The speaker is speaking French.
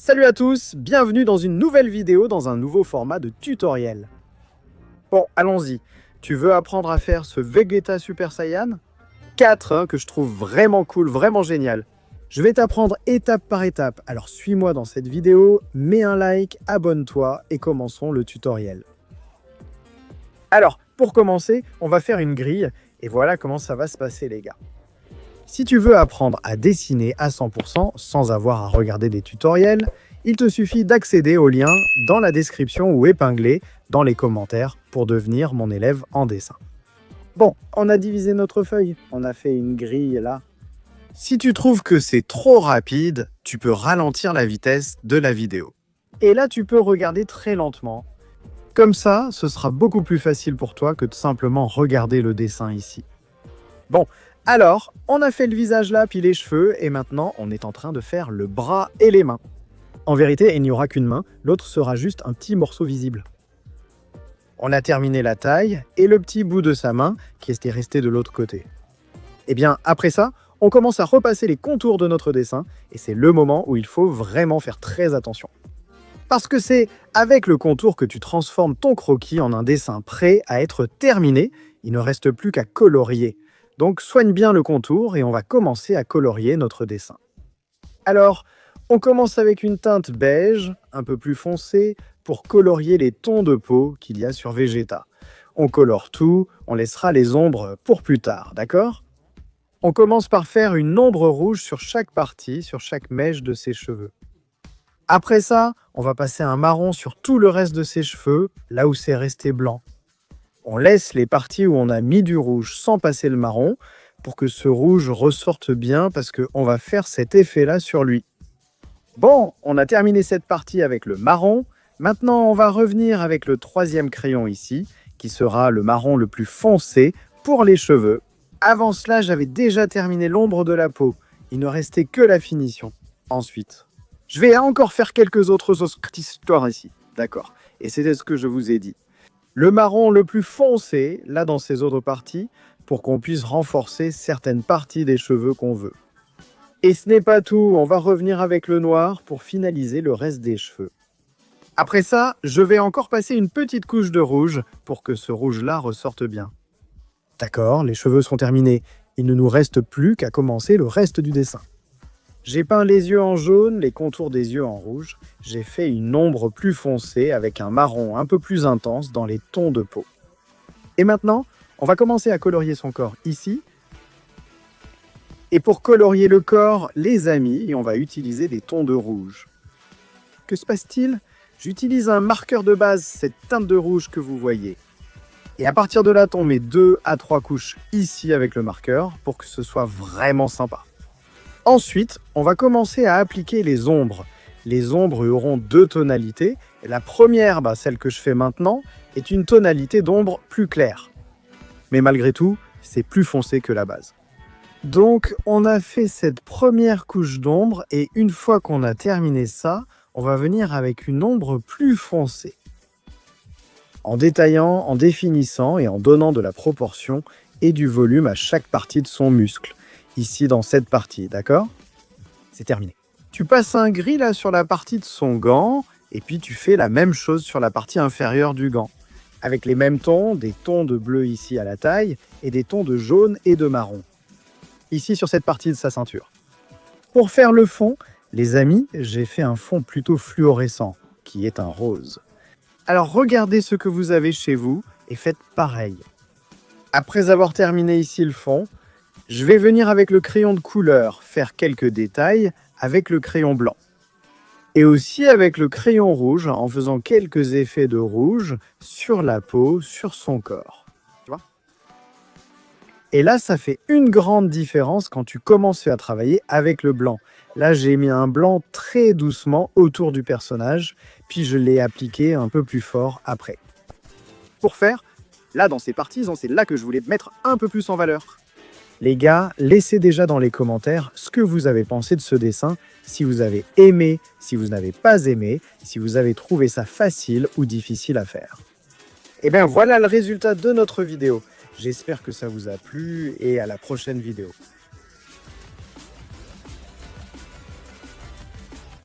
Salut à tous, bienvenue dans une nouvelle vidéo dans un nouveau format de tutoriel. Bon, allons-y. Tu veux apprendre à faire ce Vegeta Super Saiyan 4 que je trouve vraiment cool, vraiment génial. Je vais t'apprendre étape par étape, alors suis-moi dans cette vidéo, mets un like, abonne-toi et commençons le tutoriel. Alors, pour commencer, on va faire une grille et voilà comment ça va se passer les gars. Si tu veux apprendre à dessiner à 100% sans avoir à regarder des tutoriels, il te suffit d'accéder au lien dans la description ou épinglé dans les commentaires pour devenir mon élève en dessin. Bon, on a divisé notre feuille, on a fait une grille là. Si tu trouves que c'est trop rapide, tu peux ralentir la vitesse de la vidéo. Et là, tu peux regarder très lentement. Comme ça, ce sera beaucoup plus facile pour toi que de simplement regarder le dessin ici. Bon, alors, on a fait le visage là, puis les cheveux, et maintenant, on est en train de faire le bras et les mains. En vérité, il n'y aura qu'une main, l'autre sera juste un petit morceau visible. On a terminé la taille et le petit bout de sa main qui était resté de l'autre côté. Et bien, après ça, on commence à repasser les contours de notre dessin, et c'est le moment où il faut vraiment faire très attention. Parce que c'est avec le contour que tu transformes ton croquis en un dessin prêt à être terminé, il ne reste plus qu'à colorier. Donc soigne bien le contour et on va commencer à colorier notre dessin. Alors, on commence avec une teinte beige, un peu plus foncée, pour colorier les tons de peau qu'il y a sur Vegeta. On colore tout, on laissera les ombres pour plus tard, d'accord? On commence par faire une ombre rouge sur chaque partie, sur chaque mèche de ses cheveux. Après ça, on va passer un marron sur tout le reste de ses cheveux, là où c'est resté blanc. On laisse les parties où on a mis du rouge sans passer le marron pour que ce rouge ressorte bien parce qu'on va faire cet effet-là sur lui. Bon, on a terminé cette partie avec le marron. Maintenant, on va revenir avec le troisième crayon ici, qui sera le marron le plus foncé pour les cheveux. Avant cela, j'avais déjà terminé l'ombre de la peau. Il ne restait que la finition. Ensuite, je vais encore faire quelques autres histoires ici. D'accord. Et c'était ce que je vous ai dit. Le marron le plus foncé, là dans ces autres parties, pour qu'on puisse renforcer certaines parties des cheveux qu'on veut. Et ce n'est pas tout, on va revenir avec le noir pour finaliser le reste des cheveux. Après ça, je vais encore passer une petite couche de rouge pour que ce rouge-là ressorte bien. D'accord, les cheveux sont terminés. Il ne nous reste plus qu'à commencer le reste du dessin. J'ai peint les yeux en jaune, les contours des yeux en rouge. J'ai fait une ombre plus foncée avec un marron un peu plus intense dans les tons de peau. Et maintenant, on va commencer à colorier son corps ici. Et pour colorier le corps, les amis, on va utiliser des tons de rouge. Que se passe-t-il? J'utilise un marqueur de base, cette teinte de rouge que vous voyez. Et à partir de là, on met 2 à 3 couches ici avec le marqueur pour que ce soit vraiment sympa. Ensuite, on va commencer à appliquer les ombres. Les ombres auront 2 tonalités. Et la première, celle que je fais maintenant, est une tonalité d'ombre plus claire. Mais malgré tout, c'est plus foncé que la base. Donc, on a fait cette première couche d'ombre et une fois qu'on a terminé ça, on va venir avec une ombre plus foncée. En détaillant, en définissant et en donnant de la proportion et du volume à chaque partie de son muscle. Ici dans cette partie, d'accord? C'est terminé. Tu passes un gris là sur la partie de son gant et puis tu fais la même chose sur la partie inférieure du gant. Avec les mêmes tons, des tons de bleu ici à la taille et des tons de jaune et de marron. Ici sur cette partie de sa ceinture. Pour faire le fond, les amis, j'ai fait un fond plutôt fluorescent, qui est un rose. Alors regardez ce que vous avez chez vous et faites pareil. Après avoir terminé ici le fond, je vais venir avec le crayon de couleur faire quelques détails avec le crayon blanc. Et aussi avec le crayon rouge en faisant quelques effets de rouge sur la peau, sur son corps. Tu vois? Et là, ça fait une grande différence quand tu commences à travailler avec le blanc. Là, j'ai mis un blanc très doucement autour du personnage, puis je l'ai appliqué un peu plus fort après. Pour faire, là dans ces parties, c'est là que je voulais mettre un peu plus en valeur. Les gars, laissez déjà dans les commentaires ce que vous avez pensé de ce dessin, si vous avez aimé, si vous n'avez pas aimé, si vous avez trouvé ça facile ou difficile à faire. Et bien voilà le résultat de notre vidéo. J'espère que ça vous a plu et à la prochaine vidéo.